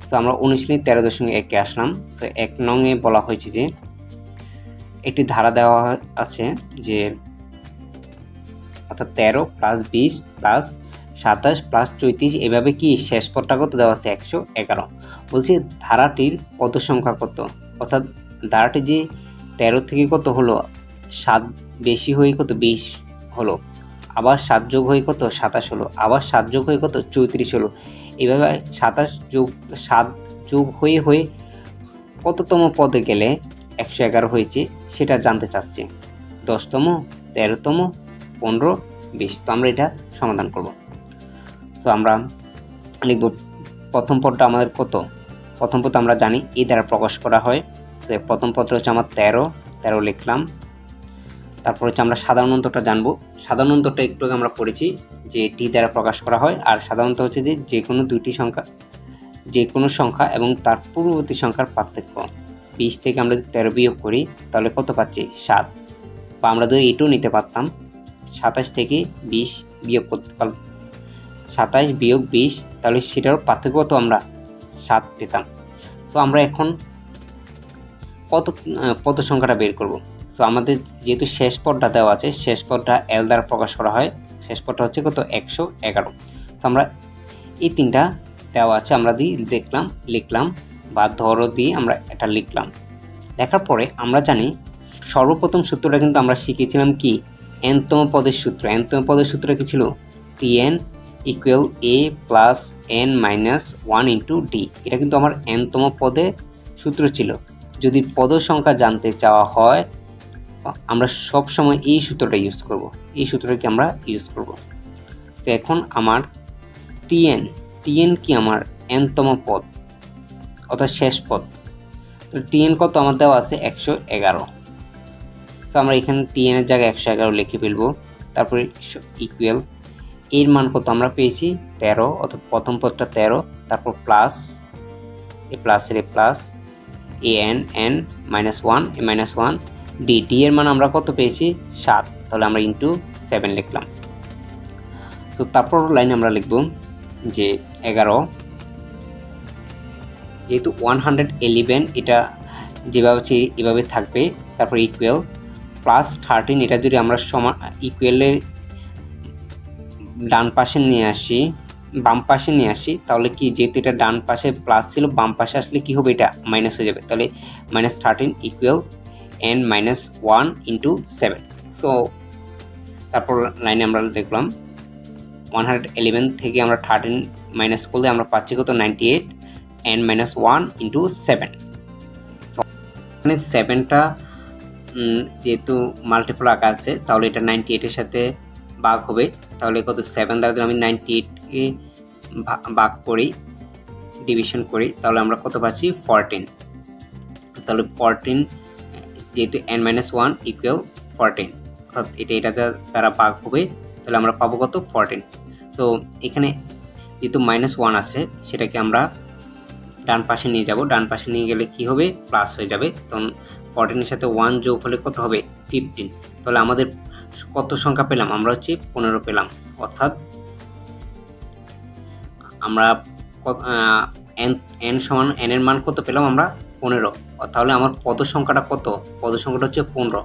তো আমরা অনুশীলনী 13.1-এ আসলাম। তো 1 নং-এ বলা হয়েছে যে একটি ধারা দেওয়া আছে যে অর্থাৎ 13 + 20 + 27 + 34 এভাবে কি শেষ পদটা কত দেওয়া আছে 111। বলছে ধারাটির পদ সংখ্যা কত, অর্থাৎ ধারাটি যে 13 থেকে কত হলো 7 বেশি হয়ে কত 20 হলো, আবার 7 যোগ হয়ে কত 27 হলো, আবার 7 যোগ হয়ে কত 34 হলো, এভাবে 27 যোগ 7 যোগ হয়ে হয়ে কততম পদে গেলে 111 হয়েছে সেটা জানতে চাচ্ছে। 10তম, 13তম, 15, 20। তো আমরা এটা সমাধান করব। তো আমরা লিখব প্রথম পদটা আমাদের কত, প্রথম পদ আমরা জানি এই দ্বারা প্রকাশ করা হয়। তো প্রথম পদটা হচ্ছে আমার 13 লিখলাম। তারপর হচ্ছে আমরা সাধারণ অন্তরটা জানবো। সাধারণ অন্তরটা একটু আমরা পড়েছি যে টি দ্বারা প্রকাশ করা হয়, আর সাধারণত হচ্ছে যে কোনো দুইটি সংখ্যা, যে কোনো সংখ্যা এবং তার পূর্ববর্তী সংখ্যার পার্থক্য। 20 থেকে আমরা যদি 13 বিয়োগ করি তাহলে কত পাচ্ছি 7, বা আমরা যদি এটাও নিতে পারতাম 27 থেকে 20 বিয়োগ করতে পারতাম, 27 বিয়োগ 20, তাহলে সেটারও পার্থক্য কত আমরা 7 পেতাম। তো আমরা এখন কত সংখ্যাটা বের করব। তো আমাদের যেহেতু শেষ পদটা দেওয়া আছে, শেষ পদটা এল দ্বারা প্রকাশ করা হয়, শেষ পদটা হচ্ছে কত 111। তো আমরা এই তিনটা দেওয়া আছে আমরা দিয়ে লিখলাম বা ধরো দিয়ে আমরা এটা লিখলাম। লেখার পরে আমরা জানি সর্বপ্রথম সূত্রটা কিন্তু আমরা শিখেছিলাম কি nতম পদের সূত্র। nতম পদের সূত্রটা কি ছিল Tn = a + n - 1 × d। এটা কিন্তু আমার nতম পদের সূত্র ছিল। যদি পদ সংখ্যা জানতে চাওয়া হয় আমরা সব সময় এই সূত্রটা ইউজ করব, এই সূত্রটাকে আমরা ইউজ করব। তো এখন আমার Tn কি আমার nতম পদ অর্থাৎ শেষ পদ। তো Tn কত আমার দেওয়া আছে 111। তো আমরা এখানে Tn এর জায়গায় 111 লিখে ফেলবো। তারপরে ইকুয়াল এর মান কত আমরা পেয়েছি 13, অর্থাৎ প্রথম পদটা 13, তারপর প্লাস এ প্লাসের plus an n -1 a -1 d এর মান আমরা কত পেয়েছি 7, তাহলে আমরা ইনটু 7 লিখলাম। তো তারপর লাইনে আমরা লিখব যে 11 যেহেতু 111 এটা যেভাবে আছে এভাবে থাকবে, তারপর ইকুয়াল প্লাস 13 এটা যদি আমরা ইকুয়ালের ডান পাশে নিয়ে আসি, বাম পাশে নিয়ে আসি, তাহলে কি যেহেতু এটা ডান পাশে প্লাস ছিল বাম পাশে আসলে কি হবে এটা মাইনাস হয়ে যাবে, তাহলে -13 = n - 1 × 7। সো তারপর লাইনে আমরা দেখলাম 111 থেকে আমরা 13 মাইনাস করলে আমরা পাচ্ছি কত 98 n - 1 × 7। এখানে 7টা যেহেতু মাল্টিপল আকার আছে তাহলে এটা 98 এর সাথে ভাগ হবে, তাহলে কত 7 দ্বারা যদি আমি 98কে ভাগ করি, ডিভিশন করি, তাহলে আমরা কত পাচ্ছি 14। তাহলে 14 যেহেতু n - 1 = 14, অর্থাৎ এটা দ্বারা ভাগ হবে, তাহলে আমরা পাবো কত 14। তো এখানে যেহেতু -1 আছে সেটাকে আমরা ডান পাশে নিয়ে যাব, ডান পাশে নিয়ে গেলে কি হবে প্লাস হয়ে যাবে, তখন 14 এর সাথে 1 যোগ হলে কত হবে 15। তাহলে আমাদের কত সংখ্যা পেলাম আমরা হচ্ছে 15 পেলাম, অর্থাৎ আমরা n এর মান কত পেলাম আমরা 15। তাহলে আমার পদ সংখ্যাটা কত, পদ সংখ্যাটা হচ্ছে 15,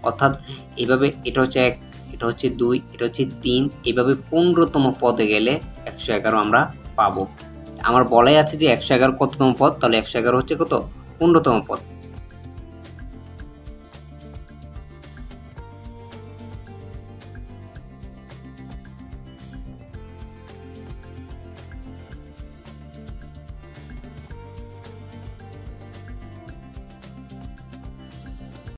অর্থাৎ এইভাবে এটা হচ্ছে 1, এটা হচ্ছে 2, এটা হচ্ছে 3, এইভাবে 15তম পদে গেলে 111 আমরা পাবো। আমার বলাই আছে যে 111 কততম পদ, তাহলে 111 হচ্ছে কত 15তম পদ।